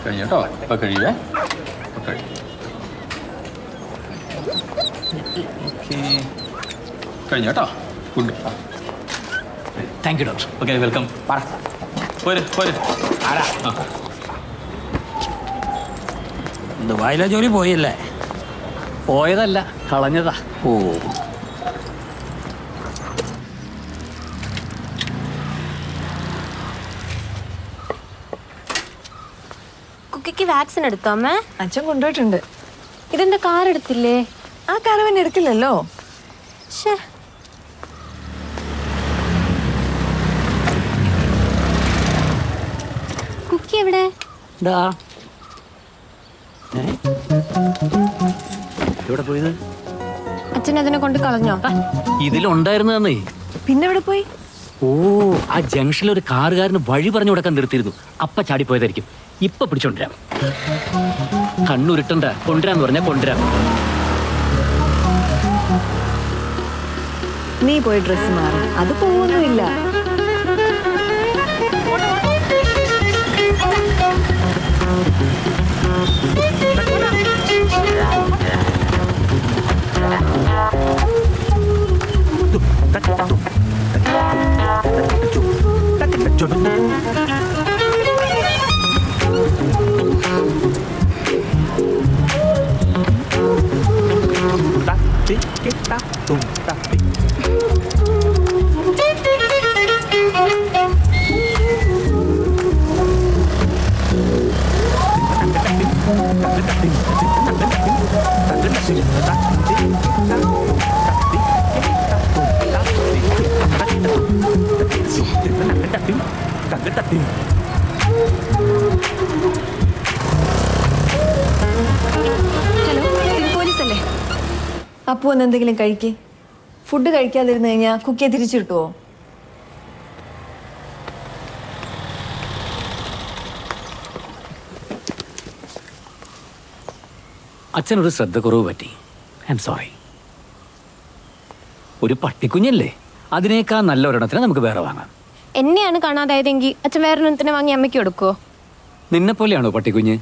കഴിഞ്ഞോ ഇപ്പം കഴിയുവേ കഴിഞ്ഞോ കേട്ടോ ഉണ്ട് thank you doctor. Okay welcome പോര് പോര് ആരാ ദുബായിലെ ജോലി പോയല്ലേ? പോയതല്ല കളഞ്ഞതാ. ഓ കുക്കിക്ക് വാക്സിൻ എടുത്തോ അമ്മ? അച്ഛൻ കൊണ്ടുപോയിട്ടുണ്ട്. ഇതെന്താ കാർ എടുത്തില്ലേ? ആ കാരവൻ എടുക്കില്ലല്ലോ. കുക്കി എവിടെ? എവിടെ പോയത്? അച്ഛൻ അതിനെ കൊണ്ട് കളഞ്ഞോ? ഇതിലുണ്ടായിരുന്നേ. പിന്നെ എവിടെ പോയി? ഓ, ആ ജംഗ്ഷനിൽ ഒരു കാറുകാരന് വഴി പറഞ്ഞു കൊടുക്കാൻ നിർത്തിയിരുന്നു. അപ്പ ചാടിപ്പോയതായിരിക്കും. ഇപ്പൊ പിടിച്ചോണ്ടിരാം. കണ്ണുരുട്ടണ്ട, കൊണ്ടുവരാന്ന് പറഞ്ഞാ കൊണ്ടുവരാം. നീ പോയി ഡ്രസ് മാറി, അത് പോവൊന്നുമില്ല. പോലീസല്ലേ? അപ്പു ഒന്ന് എന്തെങ്കിലും കഴിക്കേ. ഫുഡ് കഴിക്കാതിരുന്നു കഴിഞ്ഞാൽ കുക്കിയെ തിരിച്ചു കിട്ടുമോ? അച്ഛനൊരു ശ്രദ്ധക്കുറവ് പറ്റി. I am sorry. ഒരു പട്ടിക്കുഞ്ഞല്ലേ, അതിനേക്കാൾ നല്ല ഒരെണ്ണത്തിന് നമുക്ക് വേറെ വാങ്ങാം. എന്നെയാണ് കാണാതായതെങ്കിൽ അച്ഛൻ വേറൊരെണ്ണത്തിന് വാങ്ങി അമ്മയ്ക്ക് കൊടുക്കോ? നിന്നെ പോലെയാണോ പട്ടിക്കുഞ്ഞ്?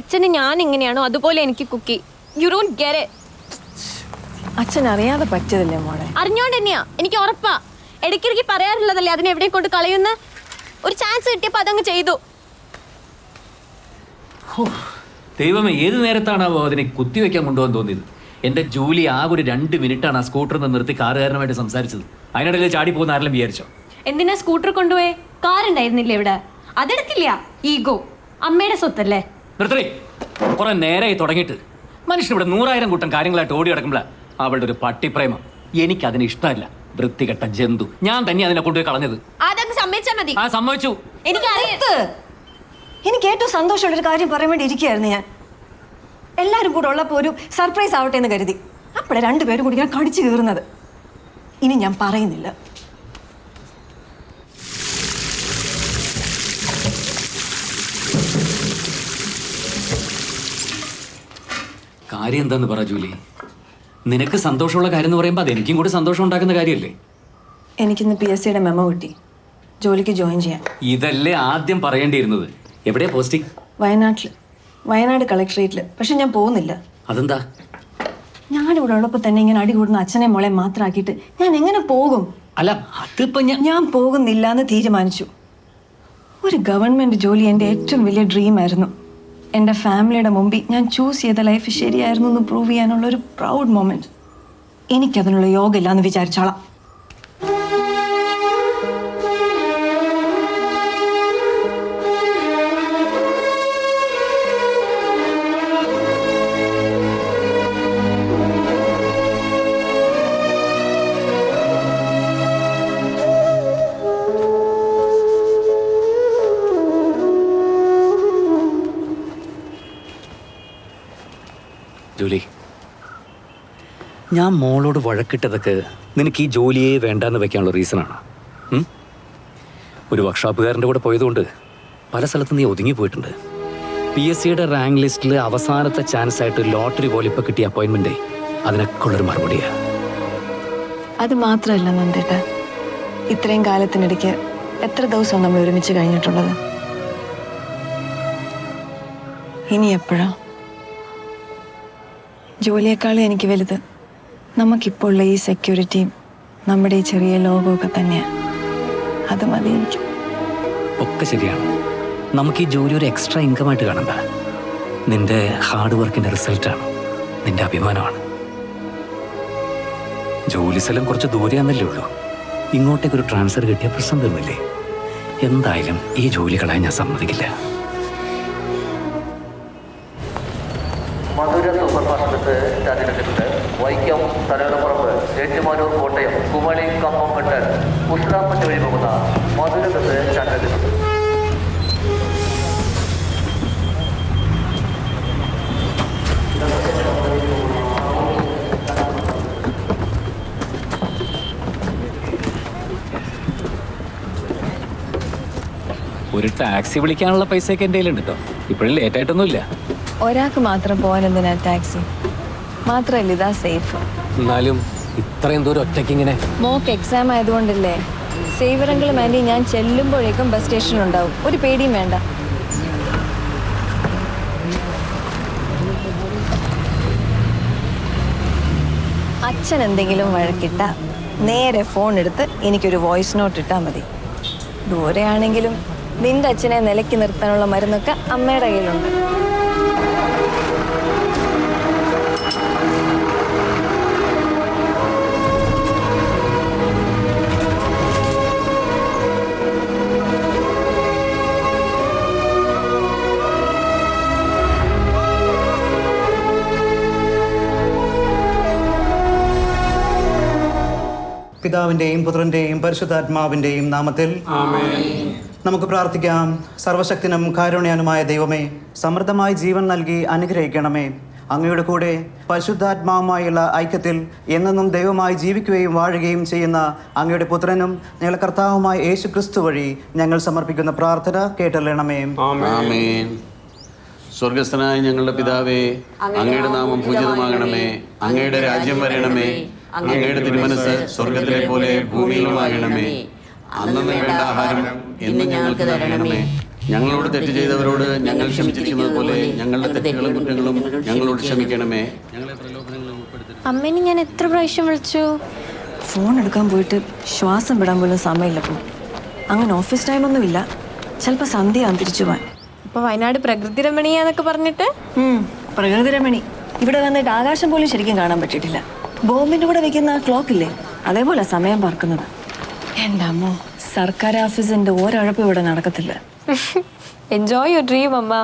അച്ഛന് ഞാൻ എങ്ങനെയാണോ അതുപോലെ എനിക്ക് കുക്കി. You don't get it. അച്ഛൻ അറിയാതെ പറ്റിയതല്ലേ മോളെ? അറിഞ്ഞോണ്ട് തന്നെയാ, എനിക്ക് ഉറപ്പാ. ഇടയ്ക്കിടയ്ക്ക് പറയാറുള്ളതല്ലേ അതിനെ എവിടെ കൊണ്ട് കളയുന്ന. ഒരു ചാൻസ് കിട്ടിയപ്പോ അതങ്ങ് ചെയ്തു. ദൈവമേ, ഏത് നേരത്താണാവോ അതിനെ കുത്തിവെക്കാൻ കൊണ്ടുപോകാൻ തോന്നിയത്? എന്റെ ജോലി ആകെ ഒരു 2 മിനിറ്റാണ് ആ സ്കൂട്ടറിൽ നിന്ന് നിർത്തി കാറുകാരനുമായിട്ട് സംസാരിച്ചത്. അതിനിടയിൽ ചാടി പോകുന്ന ആരെല്ലാം വിചാരിച്ചോ? എന്തിനാ സ്കൂട്ടർ കൊണ്ടുപോയേ? കാറുണ്ടായിരുന്നില്ലേ ഇവിടെ? അതെടുക്കില്ല. ഈഗോ അമ്മയുടെ സ്വത്തല്ലേ. നിർത്തേ. കുറെ നേരമായി തുടങ്ങിയിട്ട് മനുഷ്യൻ ഇവിടെ 100,000 കൂട്ടം കാര്യങ്ങളായിട്ട് ഓടി കിടക്കുമ്പോഴാണ് അവളുടെ ഒരു പട്ടിപ്രേമം. എനിക്ക് അതിന് ഇഷ്ടമല്ല. വൃത്തികെട്ട ജന്തു. ഞാൻ തന്നെ അതിനെ കൊണ്ടുപോയി കളഞ്ഞത്. അതങ്ങ് സമ്മതിച്ചാ മതി. ആ സമ്മതിച്ചു. എനിക്ക് ഏറ്റവും സന്തോഷമുള്ളൊരു കാര്യം പറയാൻ വേണ്ടി ഇരിക്കുകയായിരുന്നു ഞാൻ. എല്ലാവരും കൂടെ ഉള്ളപ്പോൾ ഒരു സർപ്രൈസ് ആവട്ടെ എന്ന് കരുതി. അപ്പോഴെ 2 പേരും കൂടി ഞാൻ കടിച്ചു കീറുന്നത്. ഇനി ഞാൻ പറയുന്നില്ല. കാര്യം എന്താന്ന് പറ ജൂലി. നിനക്ക് സന്തോഷമുള്ള കാര്യം എന്ന് പറയുമ്പോൾ അത് എനിക്കും കൂടി സന്തോഷം ഉണ്ടാക്കുന്ന കാര്യമല്ലേ? എനിക്കിന്ന് PSCയുടെ മെമ്മോ കിട്ടി, ജോലിക്ക് ജോയിൻ ചെയ്യാൻ. ഇതല്ലേ ആദ്യം പറയേണ്ടിയിരുന്നത്. എവിടെയാ പോസ്റ്റിംഗ്? വയനാട് കളക്ടറേറ്റിൽ. പക്ഷെ ഞാൻ പോകുന്നില്ല. അതെന്താ? ഞാനിവിടെ ഉള്ളപ്പോൾ തന്നെ ഇങ്ങനെ അടികൂടുന്ന അച്ഛനെ മോളെ മാത്രമാക്കിയിട്ട് ഞാൻ എങ്ങനെ പോകും? അല്ല, അതിപ്പോ ഞാൻ പോകുന്നില്ല എന്ന് തീരുമാനിച്ചു. ഒരു ഗവൺമെന്റ് ജോലി എൻ്റെ ഏറ്റവും വലിയ ഡ്രീം ആയിരുന്നു. എൻ്റെ ഫാമിലിയുടെ മുമ്പിൽ ഞാൻ ചൂസ് ചെയ്ത ലൈഫ് ശരിയായിരുന്നു എന്ന് പ്രൂവ് ചെയ്യാനുള്ള ഒരു പ്രൗഡ് മൊമെന്റ്. എനിക്കതിനുള്ള യോഗ ഇല്ലാന്ന് വിചാരിച്ചോളാം. ജോലി, ഞാൻ മോളോട് വഴക്കിട്ടതൊക്കെ നിനക്ക് ഈ ജോലിയെ വേണ്ടാന്ന് വെക്കാനുള്ള റീസണാണ്. ഒരു വർക്ക്ഷോപ്പുകാരൻ്റെ കൂടെ പോയതുകൊണ്ട് പല സ്ഥലത്തും നീ ഒതുങ്ങി പോയിട്ടുണ്ട്. PSCയുടെ റാങ്ക് ലിസ്റ്റിൽ അവസാനത്തെ ചാൻസ് ആയിട്ട് ലോട്ടറി പോലെ ഇപ്പോൾ കിട്ടിയ അപ്പോയിൻമെൻറ്റേ അതിനൊക്കെ ഉള്ളൊരു മറുപടിയാണ്. അത് മാത്രമല്ല നന്ദേട്ട, ഇത്രയും കാലത്തിനിടയ്ക്ക് എത്ര ദിവസമാണ് നമ്മൾ ഒരുമിച്ച് കഴിഞ്ഞിട്ടുള്ളത്? ഇനി എപ്പോഴാ? ജോലിയേക്കാളും എനിക്ക് വലുത് നമുക്കിപ്പോൾ ഉള്ള ഈ സെക്യൂരിറ്റിയും നമ്മുടെ ഈ ചെറിയ ലോകമൊക്കെ തന്നെയാണ്. അത് മതി എനിക്ക്. ഒക്കെ ശരിയാണ്. നമുക്ക് ഈ ജോലി ഒരു എക്സ്ട്രാ ഇൻകമായിട്ട് കാണണ്ട. നിന്റെ ഹാർഡ് വർക്കിന്റെ റിസൾട്ടാണ്, നിന്റെ അഭിമാനമാണ്. ജോലി സ്ഥലം കുറച്ച് ദൂരെയാന്നല്ലേ ഉള്ളൂ. ഇങ്ങോട്ടേക്കൊരു ട്രാൻസ്ഫർ കിട്ടിയ പ്രശ്നം തീർന്നില്ലേ? എന്തായാലും ഈ ജോലി കളയാൻ ഞാൻ സമ്മതിക്കില്ല. മധുര സൂപ്പർ മാർക്കറ്റ് സ്റ്റാൻഡിനടുത്ത് വൈക്കം തലയോടപ്പുറമ്പ് ഏറ്റുമാനൂർ കോട്ടയം കുമളി കമ്പംകെട്ട് ഉസ്ലാമറ്റ് വഴി പോകുന്ന മധുര ബസ് സ്റ്റാൻഡിനടുത്ത്. ഒരു ടാക്സി വിളിക്കാനുള്ള പൈസയൊക്കെ എൻ്റെ കയ്യിലുണ്ട് കേട്ടോ. ഇപ്പോഴും ലേറ്റായിട്ടൊന്നുമില്ല. ഒരാൾക്ക് മാത്രം പോകാൻ എന്തിനാ ടാക്സി? മാത്രമല്ല ഇതാ സേഫ്. എന്നാലും ഇത്രയും ദൂരം ഒറ്റയ്ക്ക് ഇങ്ങനെ. മോക്ക് എക്സാം ആയതുകൊണ്ടല്ലേ. സേവറെങ്കിലും ആൻറ്റി ഞാൻ ചെല്ലുമ്പോഴേക്കും ബസ് സ്റ്റേഷൻ ഉണ്ടാവും. ഒരു പേടിയും വേണ്ട. അച്ഛൻ എന്തെങ്കിലും വഴക്കിട്ട നേരെ ഫോൺ എടുത്ത് എനിക്കൊരു വോയിസ് നോട്ട് ഇട്ടാൽ മതി. ദൂരെയാണെങ്കിലും നിന്റെ അച്ഛനെ നിലയ്ക്ക് നിർത്താനുള്ള മരുന്നൊക്കെ അമ്മയുടെ കയ്യിലുണ്ട്. പിതാവിൻ്റെയും പുത്രൻ്റെയും പരിശുദ്ധാത്മാവിൻ്റെയും നാമത്തിൽ നമുക്ക് പ്രാർത്ഥിക്കാം. സർവശക്തനും കാരുണ്യനുമായ ദൈവമേ, സമൃദ്ധമായി ജീവൻ നൽകി അനുഗ്രഹിക്കണമേ. അങ്ങയുടെ കൂടെ പരിശുദ്ധാത്മാവുമായുള്ള ഐക്യത്തിൽ എന്നെന്നും ദൈവമായി ജീവിക്കുകയും വാഴുകയും ചെയ്യുന്ന അങ്ങയുടെ പുത്രനും ഞങ്ങളുടെ കർത്താവുമായ യേശു ക്രിസ്തു വഴി ഞങ്ങൾ സമർപ്പിക്കുന്ന പ്രാർത്ഥന കേട്ടറിയണമേ. ആമേൻ. സ്വർഗസ്ഥനായ ഞങ്ങളുടെ പിതാവേ, അങ്ങയുടെ നാമം പൂജിതമാകണമേ. അങ്ങയുടെ രാജ്യം വരണമേ. അങ്ങയുടെ തിരുമനസ് സ്വർഗത്തിലെ പോലെ ഭൂമിയിലുമാകണമേ. അന്നു വേണ്ട ആഹാരം എന്നും ഞങ്ങൾക്ക് തരണമേ. ഞങ്ങളോട് തെറ്റ് ചെയ്തവരോട് ഞങ്ങൾ ക്ഷമിച്ചിരിക്കുന്നത് പോലെ ഞങ്ങളുടെ തെറ്റുകളും കുറ്റങ്ങളും ഞങ്ങളോട് ക്ഷമിക്കണമേ. ഞങ്ങളെ പ്രലോഭനങ്ങളിൽ ഉൾപ്പെടുത്തരുതേ. അമ്മേനെ ഞാൻ എത്ര പ്രാവശ്യം വിളിച്ചു. ഫോൺ എടുക്കാൻ പോയിട്ട് ശ്വാസം വിടാൻ പോലും സമയമില്ല. പോ അങ്ങനെ ഓഫീസ് ടൈമൊന്നുമില്ല. ചിലപ്പോൾ സന്ധ്യയാകും തിരിച്ചു പോകാൻ. അപ്പൊ വയനാട് പ്രകൃതി രമണീയാന്നൊക്കെ പറഞ്ഞിട്ട് പ്രകൃതി രമണി ഇവിടെ വന്നിട്ട് ആകാശം പോലും ശരിക്കും കാണാൻ പറ്റിയിട്ടില്ല. ബോംബിന്റെ കൂടെ വെക്കുന്ന ആ ക്ലോക്കില്ലേ, അതേപോലെ സമയം പാർക്കുന്നത്. എൻ്റെ അമ്മോ, സർക്കാർ ഓഫീസിന്റെ ഒരഴപ്പ് ഇവിടെ നടക്കത്തില്ല. എൻജോയ് യുവർ ഡ്രീം അമ്മ.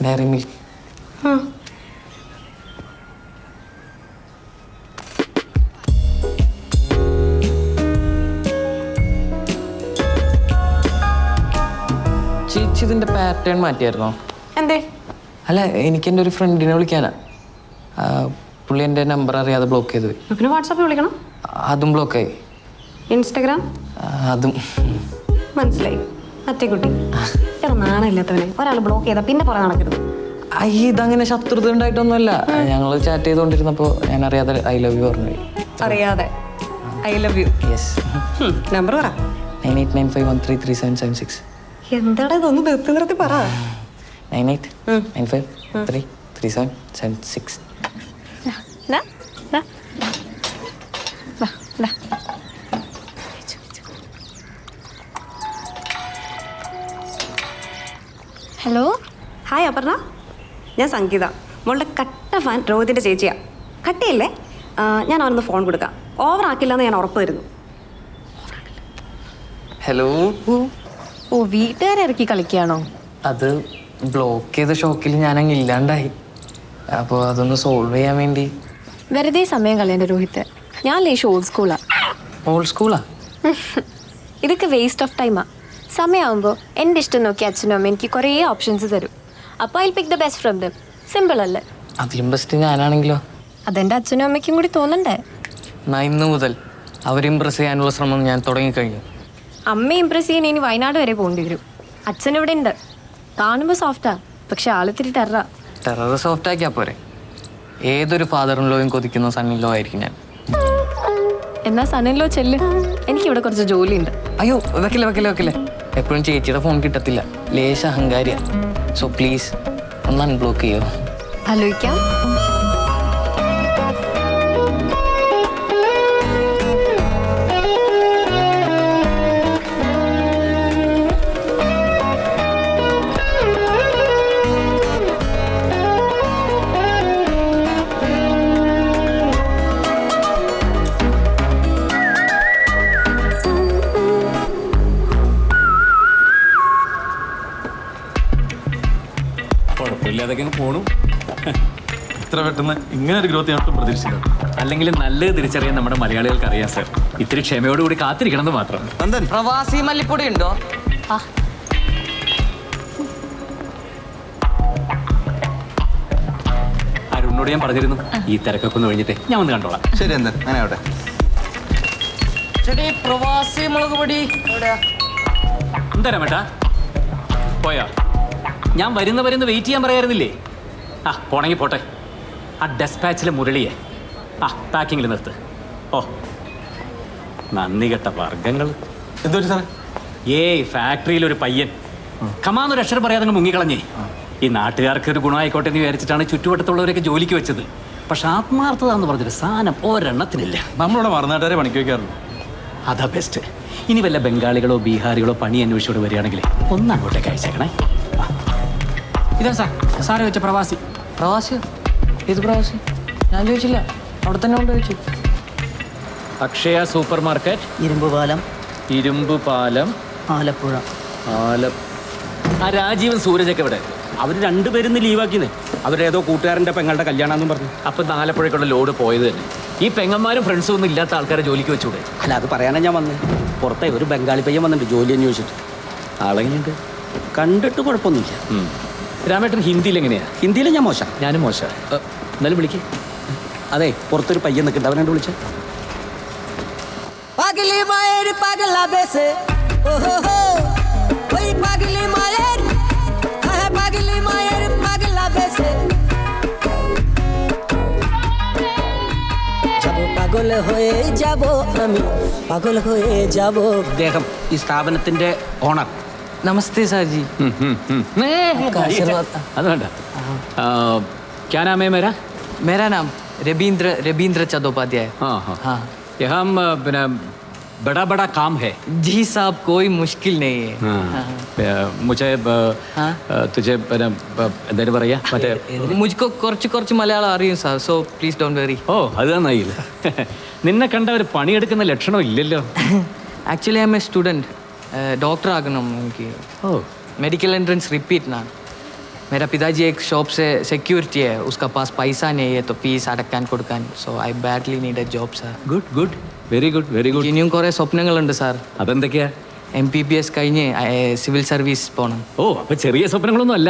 Dairy milk. ചേച്ചി ഇതിന്റെ പാറ്റേൺ മാറ്റിയായിരുന്നോ? എന്തേ? അല്ല, എനിക്ക് എൻ്റെ ഒരു ഫ്രണ്ടിനെ വിളിക്കാനാ. പുള്ളി എൻ്റെ നമ്പർ അറിയാതെ ബ്ലോക്ക് ചെയ്തു. പിന്നെ വാട്സാപ്പിൽ വിളിക്കണം. അതും ബ്ലോക്കായി. ഇൻസ്റ്റഗ്രാം അതും. മനസ്സിലായി. അറ്റക്കുട്ടി നാണമില്ലാത്തവനെ ഒരാൾ ബ്ലോക്ക് ചെയ്താൽ പിന്നെ പറയാൻ നടക്കരുത്. ഇതങ്ങനെ ശത്രുത ഉണ്ടായിട്ടൊന്നുമല്ല. ഞങ്ങൾ ചാറ്റ് ചെയ്തുകൊണ്ടിരുന്നപ്പോൾ ഞാൻ അറിയാതെ ഐ ലവ് യു പറഞ്ഞു. അറിയാതെ I love you. Yes. Number പറ. 9895133776. എന്താടാ ഇതൊന്ന് നിർത്തി നിർത്തി പറ. 9895133776. ഹലോ, ഹായ് അപർണ, ഞാൻ സംഗീത. മോളുടെ കട്ട ഫാൻ രോഹിതിൻ്റെ ചേച്ചിയാണ്. കട്ടയല്ലേ? ഞാൻ അവനൊന്ന് ഫോൺ കൊടുക്കാം. ഓവറാക്കില്ലെന്ന് ഞാൻ ഉറപ്പ് തരുന്നു. ഹലോ. ഓ വീട്ടുകാരെ ഇറക്കി കളിക്കുകയാണോ? അത് ബ്ലോക്ക് ചെയ്ത ഷോക്കിൽ ഞാനങ്ങ് ഇല്ലാണ്ടായി. അപ്പോൾ അതൊന്ന് സോൾവ് ചെയ്യാൻ വേണ്ടി. വെറുതെ സമയം കളയണ്ട രോഹിത്ത്. ഞാൻ ലേശം ഓൾഡ് സ്കൂളാ. ഓൾഡ് സ്കൂളാ? ഇതൊക്കെ വേസ്റ്റ് ഓഫ് ടൈമാ. സമയമാകുമ്പോൾ എൻ്റെ ഇഷ്ടം നോക്കി അച്ഛനും അമ്മ എനിക്ക് കുറേ ഓപ്ഷൻസ് തരും. അപ്പോൾ I pick the best from them. Simple അല്ലേ? അതിലും ബെസ്റ്റ് ഞാനാണെങ്കിലോ? അതെൻ്റെ അച്ഛനും അമ്മയ്ക്കും കൂടി തോന്നണ്ടേ? ഇന്ന് മുതൽ അവരെ ഇമ്പ്രസ് ചെയ്യാനുള്ള ശ്രമം ഞാൻ തുടങ്ങിക്കഴിഞ്ഞു. അമ്മ ഇമ്പ്രസ് ചെയ്യാൻ ഇനി വയനാട് വരെ പോകേണ്ടി വരും. അച്ഛനിവിടെ ഉണ്ട്. കാണുമ്പോൾ സോഫ്റ്റാ, പക്ഷെ ആളിത്തിരി ടെററാ. ടെറർ സോഫ്റ്റ് ആക്കിയാൽ പോരെ? ഏതൊരു ഫാദറിൻ ലോയും കൊതിക്കുന്ന സണ്ണിൻ ലോ ആയിരിക്കും ഞാൻ. എന്നാ സണ്ണിലോ ചെല്ല്, എനിക്കിവിടെ കുറച്ച് ജോലിയുണ്ട്. അയ്യോ വെക്കില്ല. എപ്പോഴും ചേച്ചിയുടെ ഫോൺ കിട്ടത്തില്ല. ലേശ അഹങ്കാരിയ. സോ പ്ലീസ് ഒന്ന് അൺബ്ലോക്ക് ചെയ്യോ? ആലോചിക്കാം. കുഴപ്പമില്ലാതൊക്കെ പോണു. ഇത്ര പെട്ടെന്ന് ഇങ്ങനെ ഒരു ഗ്രോത്ത് ഞാൻ പ്രതീക്ഷിച്ചില്ല. അല്ലെങ്കിൽ നല്ലത് തിരിച്ചറിയാൻ നമ്മുടെ മലയാളികൾക്ക് അറിയാം സാർ. ഇത്തിരി ക്ഷമയോടുകൂടി കാത്തിരിക്കണമെന്ന് മാത്രം. നന്ദൻ, പ്രവാസി മല്ലിപ്പൊടി ഉണ്ടോ? അരുണിനോട് ഞാൻ പറഞ്ഞിരുന്നു ഈ തിരക്കൊക്കെ ഒന്ന് കഴിഞ്ഞിട്ട് ഞാൻ ഒന്ന് കണ്ടോളാം. ശരി നന്ദൻ, അങ്ങനെ ആവട്ടെ. ചേട്ടി പ്രവാസി മുളക് പൊടി എന്താ മേട്ടാ പോയാ? ഞാൻ വരുന്ന വെയിറ്റ് ചെയ്യാൻ പറയാറുന്നില്ലേ? പോണെങ്കിൽ പോട്ടെ. ആ ഡെസ്പാച്ചിലെ മുരളിയെ പാക്കിങ്ങിൽ നിർത്ത്. ഓ നന്ദി കെട്ട വർഗങ്ങൾ. എന്തു സാറേ? ഫാക്ടറിയിലൊരു പയ്യൻ കമാന്നൊരു അക്ഷരം പറയാതെ മുങ്ങിക്കളഞ്ഞേ. ഈ നാട്ടുകാർക്ക് ഒരു ഗുണമായിക്കോട്ടെ എന്ന് വിചാരിച്ചിട്ടാണ് ചുറ്റുവട്ടത്തുള്ളവരൊക്കെ ജോലിക്ക് വെച്ചത്. പക്ഷെ ആത്മാർത്ഥത എന്ന് പറഞ്ഞൊരു സാധനം ഒരെണ്ണത്തിനില്ല. നമ്മളിവിടെ മറുനാട്ടുകാരെ പണിക്ക് വയ്ക്കാറുള്ളൂ. അതാ ബെസ്റ്റ്. ഇനി വല്ല ബംഗാളികളോ ബീഹാറികളോ പണി അന്വേഷിച്ചോട് വരികയാണെങ്കിൽ ഒന്നങ്ങോട്ടേക്ക് അയച്ചേക്കണേ. ഇതാ സാറ് വെച്ച പ്രവാസി. പ്രവാസിയോ? ഏത് പ്രവാസി? ഞാൻ ചോദിച്ചില്ല, അവിടെ തന്നെ കൊണ്ട് ചോദിച്ചു. അക്ഷയ സൂപ്പർ മാർക്കറ്റ്, ഇരുമ്പ് പാലം ആലപ്പുഴ. ആ രാജീവൻ സൂരജൊക്കെ ഇവിടെ. അവർ രണ്ടുപേരും ലീവാക്കിന്നേ. അവരേതോ കൂട്ടുകാരൻ്റെ പെങ്ങളുടെ കല്യാണമെന്നും പറഞ്ഞു. അപ്പം ആലപ്പുഴയ്ക്കുള്ള ലോഡ് പോയത് തന്നെ. ഈ പെങ്ങന്മാരും ഫ്രണ്ട്സും ഒന്നും ഇല്ലാത്ത ആൾക്കാരെ ജോലിക്ക് വെച്ചൂടെ? അല്ല, അത് പറയാനാണ് ഞാൻ വന്നത്. പുറത്തെ ഒരു ബംഗാളി പയ്യൻ വന്നിട്ടുണ്ട് ജോലി അന്വേഷിച്ചിട്ട്. ആളെങ്ങനെയുണ്ട്? കണ്ടിട്ട് കുഴപ്പമൊന്നുമില്ല. രാമേട്ടൻ ഹിന്ദിയിൽ എങ്ങനെയാ? ഹിന്ദിയിൽ ഞാൻ മോശം. ഞാനും മോശം. എന്നാലും വിളിക്കേ. അതെ, പുറത്തൊരു പയ്യൻ നിൽക്കുന്നുണ്ട്, അവനെ വിളിച്ച. അദ്ദേഹം ഈ സ്ഥാപനത്തിന്റെ ഓണർ. നമസ്തേ സാർജി. അത് വേണ്ട. क्या नाम है मेरा? मेरा नाम रबींद्र चट्टोपाध्याय. हाँ. यहाँ बिना बड़ा काम है. जी साहब, कोई मुश्किल नहीं है. मुझे तुझे എന്തായാലും പറയാ മറ്റേ മുജ്കോ കുറച്ച് മലയാളം അറിയും sir. So please don't worry. ഓ അത് നന്നായില്ല. നിന്നെ കണ്ട ഒരു പണിയെടുക്കുന്ന ലക്ഷണം ഇല്ലല്ലോ. Actually I'm a student. Doctor ആകണം എനിക്ക്. ഓ मेडिकल एंट्रेंस रिपीट ना. मेरा पिताजी एक शॉप से सिक्योरिटी है, उसका पास पैसा नहीं है तो फीस അടക്കാൻ കൊടുക്കാൻ. So I badly need A job sir. Good very good. ഇനിയും കുറേ സ്വപ്നങ്ങളുണ്ട് സാർ. അതെന്തൊക്കെയാ? MPBS കഴിഞ്ഞ് സിവിൽ സർവീസ് പോകണം. ഓ അപ്പൊ ചെറിയ സ്വപ്നങ്ങളൊന്നും അല്ല.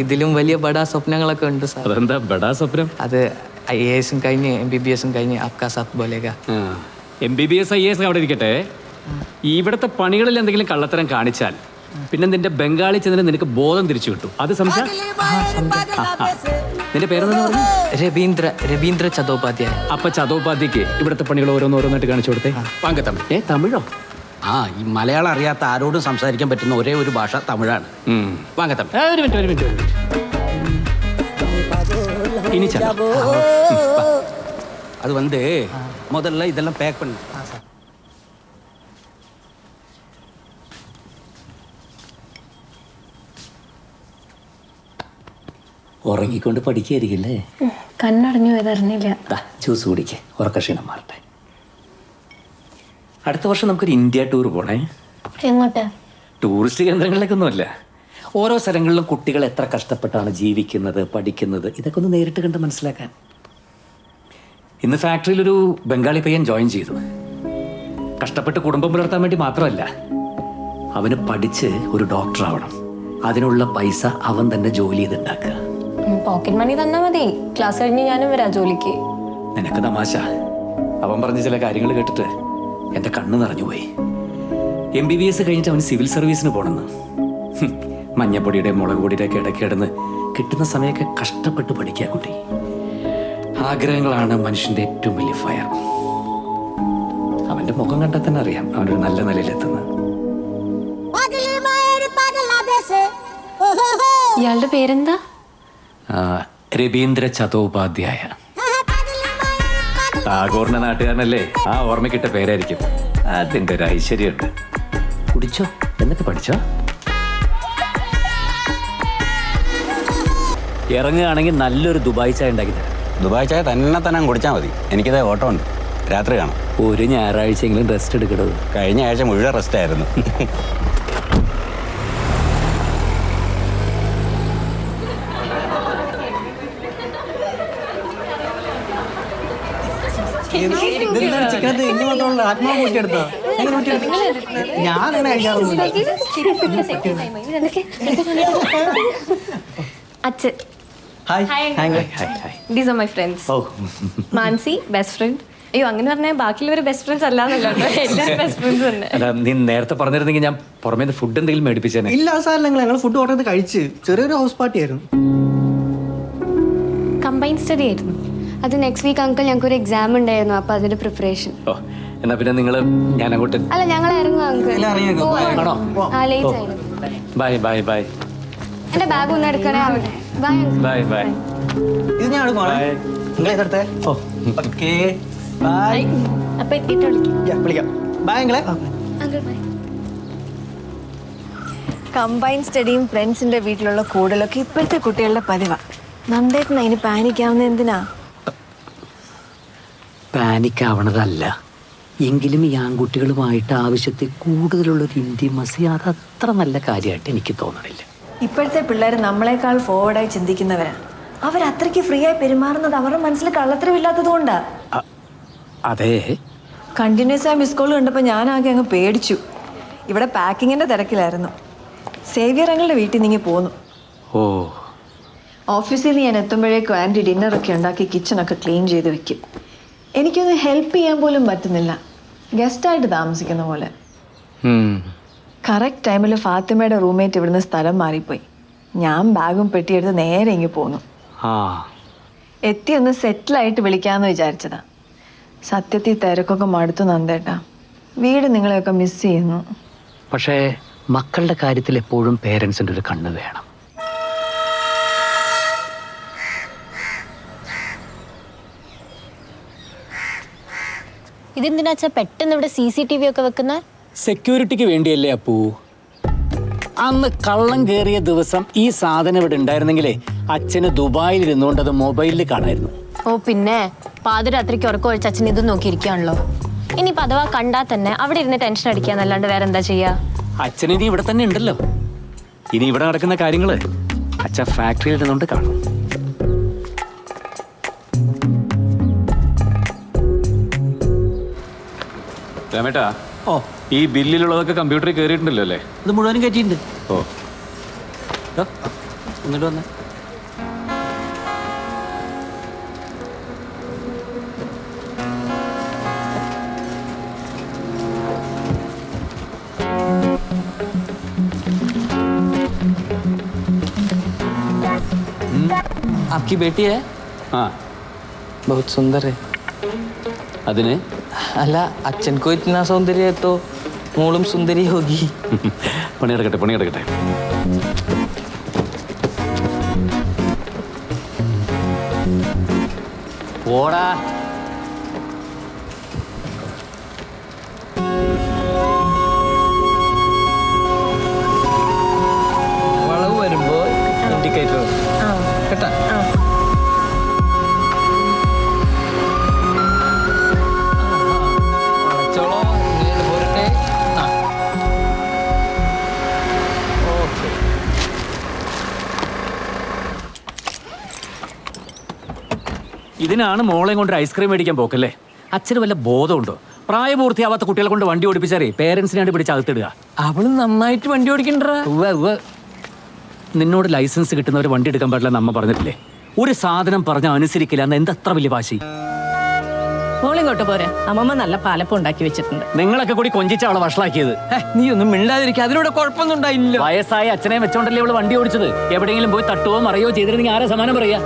ഇതിലും വലിയ ബഡാ സ്വപ്നങ്ങളൊക്കെ ഉണ്ട് സാർ. അതെന്താ ബഡാ സ്വപ്നം? അത് IAS കഴിഞ്ഞ് MBBS കഴിഞ്ഞ് അപ്കാ സാത്ത് ബോലേഗ. MBBS IAS അവിടെ ഇരിക്കട്ടെ. ഇവിടുത്തെ പണികളിൽ എന്തെങ്കിലും കള്ളത്തരം കാണിച്ചാൽ പിന്നെ നിന്റെ ബംഗാളി ചെന്നിട്ട് നിനക്ക് ബോധം തിരിച്ചു കിട്ടും. അത് സംശയം. നിന്റെ പേരെന്ന് പറഞ്ഞു? രബീന്ദ്ര ചതോപാധ്യായ. അപ്പൊ ചതോപാധ്യക്ക് ഇവിടുത്തെ പണികൾ ഓരോന്നായിട്ട് കാണിച്ചു കൊടുത്തേ. വാങ്കത്തമിഴ്. തമിഴോ? ഈ മലയാളം അറിയാത്ത ആരോടും സംസാരിക്കാൻ പറ്റുന്ന ഒരേ ഒരു ഭാഷ തമിഴാണ്. വാങ്കത്തമിഴ്. ഒരു മിനിറ്റ്. ഇനി அது வந்து முதல்ல இதெல்லாம் பேக் பண்ணு. ഉറങ്ങിക്കൊണ്ട് പഠിക്കായിരിക്കില്ലേ? കണ്ണടഞ്ഞു പോയതറിഞ്ഞില്ല. ജ്യൂസ് കുടിക്കേ, ഉറക്ക ക്ഷീണം മാറട്ടെ. അടുത്ത വർഷം നമുക്കൊരു ഇന്ത്യ ടൂർ പോണേ. എങ്ങോട്ട്? ടൂറിസ്റ്റ് കേന്ദ്രങ്ങളിലേക്കൊന്നുമല്ല, ഓരോ സ്ഥലങ്ങളിലും കുട്ടികൾ എത്ര കഷ്ടപ്പെട്ടാണ് ജീവിക്കുന്നത്, പഠിക്കുന്നത്, ഇതൊക്കെ ഒന്ന് നേരിട്ട് കണ്ട് മനസ്സിലാക്കാൻ. ഇന്ന് ഫാക്ടറിയിലൊരു ബംഗാളി പയ്യൻ ജോയിൻ ചെയ്തു. കഷ്ടപ്പെട്ട് കുടുംബം പുലർത്താൻ വേണ്ടി മാത്രമല്ല, അവന് പഠിച്ച് ഒരു ഡോക്ടർ ആവണം. അതിനുള്ള പൈസ അവൻ തന്നെ ജോലി ചെയ്തുണ്ടാക്കുക. പോക്കറ്റ് മണി തന്നാ മതി, ക്ലാസ് കഴിഞ്ഞ് ഞാനും വരാം ജോലിക്ക്. നിനക്ക് തമാശ. അവൻ പറഞ്ഞ ചില കാര്യങ്ങൾ കേട്ടിട്ട് എൻ്റെ കണ്ണ് നിറഞ്ഞുപോയി. MBBS കഴിഞ്ഞിട്ട് അവന് സിവിൽ സർവീസിന് പോകണമെന്ന്. മഞ്ഞപ്പൊടിയുടെ മുളക് പൊടിയുടെ ഒക്കെ ഇടയ്ക്ക് കിടന്ന് കിട്ടുന്ന സമയമൊക്കെ കഷ്ടപ്പെട്ട് പഠിക്കുക കുട്ടി. ആഗ്രഹങ്ങളാണ് മനുഷ്യൻ്റെ ഏറ്റവും വലിയ ഫയർ. അവൻ്റെ മുഖം കണ്ടാൽ തന്നെ അറിയാം അവനൊരു നല്ല നിലയിലെത്തുന്നത്. ഇയാളുടെ പേരെന്താ? രവീന്ദ്ര ചതോപാധ്യായ. ടാഗോറിന്റെ നാട്ടുകാരനല്ലേ, ആ ഓർമ്മക്കിട്ട പേരായിരിക്കും. അതിൻ്റെ ഒരു ഐശ്വര്യമുണ്ട്. കുടിച്ചോ, എന്നിട്ട് പഠിച്ചോ. ഇറങ്ങുകയാണെങ്കിൽ നല്ലൊരു ദുബായ് ചായ ഉണ്ടാക്കി തരാം. ദുബായ് ചായ തന്നെ കുടിച്ചാൽ മതി. എനിക്കിത് ഓട്ടം ഉണ്ട്, രാത്രി കാണാം. ഒരു ഞായറാഴ്ചയെങ്കിലും റെസ്റ്റ് എടുക്കണത്. കഴിഞ്ഞ ആഴ്ച മുഴുവൻ റെസ്റ്റ് ആയിരുന്നു. ആത്മാവ് കൂട്ടിയെടുത്തോ? ഞാൻ അങ്ങനെ കഴിക്കാറൊന്നുമില്ല. അച്ഛൻ. Hi. These are my friends. Mansi best friend. അയ്യോ, അങ്ങനെ പറഞ്ഞാൽ ബാക്കിയുള്ളവർ ബെസ്റ്റ് ഫ്രണ്ട്സ് അല്ലാന്നല്ലോ, എല്ലാവരും ബെസ്റ്റ് ഫ്രണ്ട്സ് തന്നെ. അല്ല, നീ നേരത്തെ പറഞ്ഞിരുന്നെങ്കിൽ ഞാൻ പുറമേ ഫുഡ് എന്തെങ്കിലും മേടിപ്പിച്ചേനെ. ഇല്ല സാറില്ല, ഞങ്ങൾ ഫുഡ് ഓർഡർ ചെയ്ത് കഴിച്ച് ചെറിയൊരു ഹൗസ് പാർട്ടി ആയിരുന്നു. കമ്പൈൻ സ്റ്റഡി ആയിരുന്നു. അത് നെക്സ്റ്റ് വീക്ക് അങ്കിൾ ഞങ്ങൾക്ക് ഒരു എക്സാം ഉണ്ടായിരുന്നു, അപ്പൊ അതിന്റെ പ്രിപ്പറേഷൻ. ഓ, എന്നാ പിന്നെ നിങ്ങൾ ഞാൻ അങ്ങോട്ട്. അല്ല, ഞങ്ങൾ ഇറങ്ങും അങ്കിൾ. ആണോ? ലേറ്റ് ആയിരുന്നു. Bye bye bye. എന്റെ ബാഗ് ഒന്ന് എടുക്കണേ അവിടെ. Bye bye bye. ഇത് ഞാൻ എടുത്തേ. Okay bye. അപ്പൊ എത്തിയിട്ട് വിളിക്കാം. വിളിക്കാം. ബൈ അങ്കിളെ. Uncle bye. കമ്പൈൻ സ്റ്റഡിയും ഫ്രണ്ട്സിന്റെ വീട്ടിലുള്ള കൂടുതലൊക്കെ ഇപ്പോഴത്തെ കുട്ടികളുടെ പതിവാ. നന്ദേട്ടൻ അതിന് പാനിക്കാവുന്ന എന്തിനാ? പാനിക്കാവണതല്ല, എങ്കിലും ഈ ആൺകുട്ടികളുമായിട്ട് ആവശ്യത്തിൽ കൂടുതലുള്ളൊരു ഇന്റിമസി അത് അത്ര നല്ല കാര്യമായിട്ട് എനിക്ക് തോന്നണില്ല. ഇപ്പോഴത്തെ പിള്ളേർ നമ്മളെക്കാൾ ഫോർവേഡായി ചിന്തിക്കുന്നവരാണ്. അവരത്രയ്ക്ക് ഫ്രീ ആയി പെരുമാറുന്നത് അവരുടെ മനസ്സിൽ കള്ളത്തരമില്ലാത്തത് കൊണ്ടാ. അതെ, കണ്ടിന്യൂസ് ആയി മിസ് കോൾ കണ്ടപ്പോൾ ഞാനാകെ അങ്ങ് പേടിച്ചു. ഇവിടെ പാക്കിങ്ങിന്റെ തിരക്കിലായിരുന്നു. സേവിയർ അങ്ങളുടെ വീട്ടിൽ നിന്ന് പോന്നു. ഓ, ഓഫീസിൽ നിന്ന് ഞാൻ എത്തുമ്പോഴേക്കും ആൻറ്റി ഡിന്നറൊക്കെ ഉണ്ടാക്കി കിച്ചണൊക്കെ ക്ലീൻ ചെയ്ത് വെക്കും. എനിക്കൊന്ന് ഹെൽപ്പ് ചെയ്യാൻ പോലും പറ്റുന്നില്ല, ഗസ്റ്റായിട്ട് താമസിക്കുന്ന പോലെ. കറക്റ്റ് ടൈമിൽ ഫാത്തിമയുടെ റൂംമേറ്റ് ഇവിടുന്ന് സ്ഥലം മാറിപ്പോയി. ഞാൻ ബാഗും പെട്ടിയെടുത്ത് നേരെ ഇങ്ങ് പോന്നു. എത്തി ഒന്ന് സെറ്റിലായിട്ട് വിളിക്കാമെന്ന് വിചാരിച്ചതാ. സത്യത്തിൽ തിരക്കൊക്കെ മടുത്തു നന്ദേട്ടാ. വീട് നിങ്ങളെയൊക്കെ മിസ് ചെയ്യുന്നു. പക്ഷേ മക്കളുടെ കാര്യത്തിൽ എപ്പോഴും പേരൻസിൻ്റെ ഒരു കണ്ണ് വേണം. ഇതെന്തിനാച്ചാ പെട്ടെന്ന് ഇവിടെ CCTV ഒക്കെ വെക്കുന്നത്? സെക്യൂരിറ്റിക്ക് വേണ്ടിയല്ലേ അപ്പൂ. അന്ന് കള്ളം കയറിയ ദിവസം ഈ സാധനം ഇവിടെ ഉണ്ടായിരുന്നെങ്കിലേ അച്ഛന് ദുബായിൽ ഇരുന്നുകൊണ്ട് അത് മൊബൈലിൽ കാണായിരുന്നു. ഓ പിന്നെ, പാതിരാത്രിക്ക് ഉറക്കം ഒഴിച്ച് അച്ഛൻ ഇത് നോക്കിയിരിക്കുകയാണല്ലോ. ഇനിയിപ്പോൾ അഥവാ കണ്ടാൽ തന്നെ അവിടെ ഇരുന്ന് ടെൻഷൻ അടിക്കാന്നല്ലാണ്ട് വേറെ എന്താ ചെയ്യാ? അച്ഛൻ ഇനി ഇവിടെ തന്നെ ഉണ്ടല്ലോ. ഇനി ഇവിടെ നടക്കുന്ന കാര്യങ്ങള് അച്ഛൻ ഫാക്ടറിയിൽ ഇരുന്നുകൊണ്ട് കാണും. രാമേട്ടാ, ഓ, ഈ ബില്ലിലുള്ളതൊക്കെ കമ്പ്യൂട്ടറിൽ കയറിയിട്ടുണ്ടല്ലോ അല്ലേ? ഇത് മുഴുവനും കയറ്റിയിട്ടുണ്ട്. ഓ, എന്നിട്ട് വന്നേ. आपकी बेटी है? हाँ, बहुत सुंदर है. അതിന് अल्लाह अच्छन को इतना सौंदर्य है तो मोलम सुंदरी होगी. പണിയെടുക്കട്ടെ പണിയെടുക്കട്ടെ. ഓടാ. വളവ് വരുമ്പോൾ ഇൻഡിക്കേറ്റർ കേട്ടാ. വളച്ചോളോ, അതിനാണ് മോളെയും കൊണ്ട് ഐസ്ക്രീം മേടിക്കാൻ പോക്കല്ലേ? അച്ഛന് വല്ല ബോധമുണ്ടോ? പ്രായപൂർത്തിയാവാത്ത കുട്ടികളെ കൊണ്ട് വണ്ടി ഓടിപ്പിച്ചാറേ പേരൻസിനായിട്ട് പിടിച്ച് അകത്തിടുക. അവള് നന്നായിട്ട് വണ്ടി ഓടിക്കണ്ടാ. നിന്നോട് ലൈസൻസ് കിട്ടുന്നവർ വണ്ടി എടുക്കാൻ പാടില്ല നമ്മ പറഞ്ഞിട്ടില്ലേ? ഒരു സാധനം പറഞ്ഞാൽ അനുസരിക്കില്ല എന്ന് എന്തത്ര വലിയ വാശി? മോളിങ്ങോട്ട് പോരെ, അമ്മമ്മ നല്ല പാലപ്പം ഉണ്ടാക്കി വെച്ചിട്ടുണ്ട്. നിങ്ങളൊക്കെ കൂടി കൊഞ്ചിച്ച അവളെ വഷളാക്കിയത്. നീ ഒന്നും മിണ്ടാതിരിക്കുക, അതിലൂടെ കുഴപ്പമൊന്നും ഉണ്ടായില്ല. വയസ്സായ അച്ഛനെ വെച്ചോണ്ടല്ലേ അവള് വണ്ടി ഓടിച്ചത്. എവിടെയെങ്കിലും പോയി തട്ടുവോ മറിയോ ചെയ്തിരുന്നെങ്കിൽ ആരാ സമാനം പറയാ?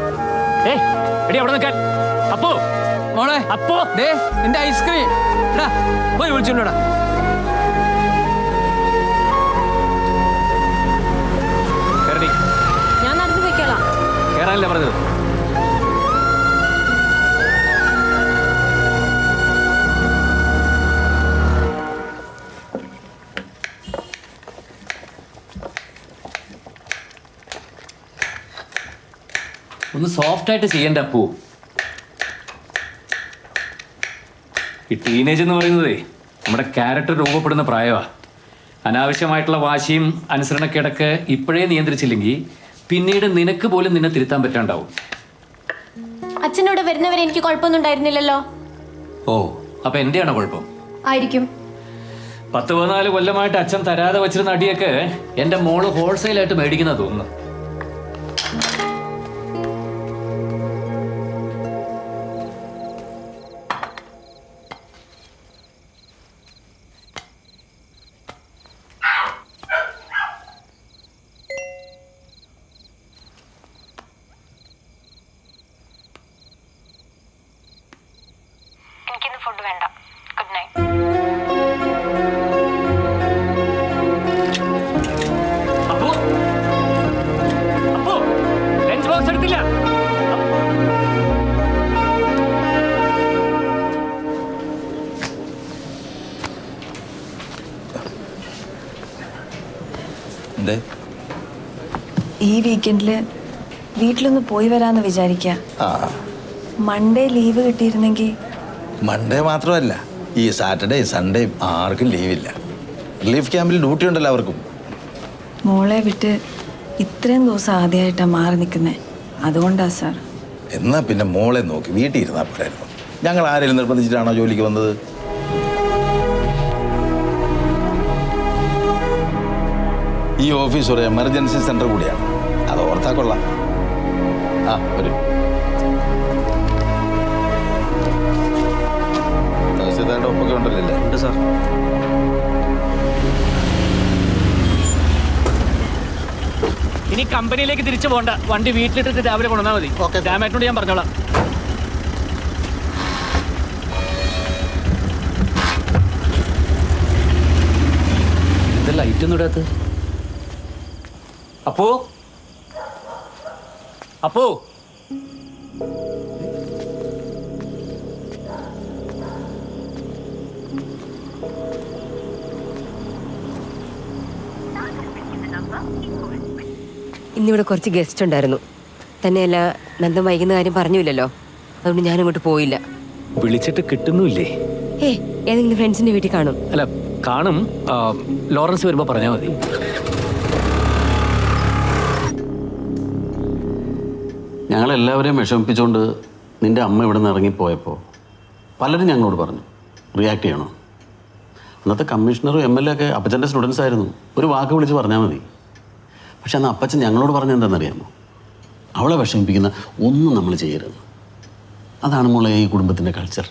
എടി അവിടെ നിൽക്കാൻ. അപ്പോ മോളെ, അപ്പോ ദേ നിന്റെ ഐസ്ക്രീം പോയി വിളിച്ചോണ്ടാ. ഞാൻ നടന്നു വെക്കോളാം. കേറാനല്ലേ പറഞ്ഞത്? ഒന്ന് സോഫ്റ്റ് ആയിട്ട് ചെയ്യണ്ട അപ്പു. ഈ ടീനേജ് എന്ന് പറയുന്നതേ നമ്മുടെ ക്യാരക്ടർ രൂപപ്പെടുന്ന പ്രായമാണ്. അനാവശ്യമായിട്ടുള്ള വാശിയും അനുസരണക്കേടൊക്കെ ഇപ്പോഴേ നിയന്ത്രിച്ചില്ലെങ്കിൽ പിന്നീട് നിനക്ക് പോലും നിന്നെ തിരുത്താൻ പറ്റാണ്ടാവും. അച്ഛനോട് വരുന്നവരെ എനിക്ക് കുഴപ്പമൊന്നും ഉണ്ടായിരുന്നില്ലല്ലോ. ഓ, അപ്പൊ എന്റെയാണോ കുഴപ്പം? ആയിരിക്കും. 10-14 കൊല്ലമായിട്ട് അച്ഛൻ തരാതെ വെച്ചിരുന്ന അടിയൊക്കെ എന്റെ മോള് ഹോൾസെയിലായിട്ട് മേടിക്കുന്ന തോന്നുന്നു. എനിക്കിന്ന് ഫുഡ് വേണ്ട. Good night. അപ്പോ ലഞ്ച് ബോക്സ് എടുത്തില്ല. ഈ വീക്കെൻഡിൽ വീട്ടിലൊന്ന് പോയി വരാമെന്ന് വിചാരിക്കുക. മൺഡേ ലീവ് കിട്ടിയിരുന്നെങ്കിൽ. മൺഡേ മാത്രമല്ല, ഈ സാറ്റർഡേ സൺഡേയും ആർക്കും ലീവില്ല. റിലീഫ് ക്യാമ്പിൽ ഡ്യൂട്ടി ഉണ്ടല്ലോ അവർക്കും. മോളെ വിട്ട് ഇത്രയും ദിവസം ആദ്യമായിട്ടാണ് മാറി നിൽക്കുന്നത്. അതുകൊണ്ടാണ് സാർ. എന്നാൽ പിന്നെ മോളെ നോക്കി വീട്ടിൽ ഇരുന്നാൽ പോരായിരുന്നു. ഞങ്ങൾ ആരെങ്കിലും നിർബന്ധിച്ചിട്ടാണോ ജോലിക്ക് വന്നത്? ഈ ഓഫീസ് ഒരു എമർജൻസി സെന്റർ കൂടിയാണ്. അത് ഓർത്താ കൊള്ളാം. വരും. തഹസീൽദാരുടെ ഒപ്പൊക്കെ ഉണ്ടല്ലോ? ഉണ്ട് സാർ. ഇനി കമ്പനിയിലേക്ക് തിരിച്ചു പോകണ്ട. വണ്ടി വീട്ടിലിട്ടിട്ട് രാവിലെ കൊണ്ടുവന്നാൽ മതി. ഡാമേറ്റിനോട് ഞാൻ പറഞ്ഞോളാം. ഇത് ലൈറ്റ് ഒന്നും ഇടാത്ത. അപ്പോ അപ്പോ ഇന്നിവിടെ കുറച്ച് ഗസ്റ്റ് ഉണ്ടായിരുന്നു. തന്നെയല്ല, നന്ദൻ വൈകുന്ന കാര്യം പറഞ്ഞില്ലല്ലോ, അതുകൊണ്ട് ഞാനങ്ങോട്ട് പോയില്ല. വിളിച്ചിട്ട് കിട്ടുന്നുമില്ലേ? ഏതെങ്കിലും ഫ്രണ്ട്സിന്റെ വീട്ടിൽ കാണും. അല്ല, കാണും. ലോറൻസ് വരുമ്പോ പറഞ്ഞാൽ മതി. ഞങ്ങളെല്ലാവരെയും വിഷമിപ്പിച്ചുകൊണ്ട് നിൻ്റെ അമ്മ ഇവിടെ നിന്ന് ഇറങ്ങിപ്പോയപ്പോൾ പലരും ഞങ്ങളോട് പറഞ്ഞു റിയാക്ട് ചെയ്യണോ. അന്നത്തെ കമ്മീഷണറും MLA ഒക്കെ അപ്പച്ചൻ്റെ സ്റ്റുഡൻസ് ആയിരുന്നു. ഒരു വാക്ക് വിളിച്ച് പറഞ്ഞാൽ മതി. പക്ഷെ അന്ന് അപ്പച്ചൻ ഞങ്ങളോട് പറഞ്ഞത് എന്താണെന്നറിയാമോ? അവളെ വിഷമിപ്പിക്കുന്ന ഒന്നും നമ്മൾ ചെയ്യരുത്. അതാണ് മോളെ ഈ കുടുംബത്തിൻ്റെ കൾച്ചർ.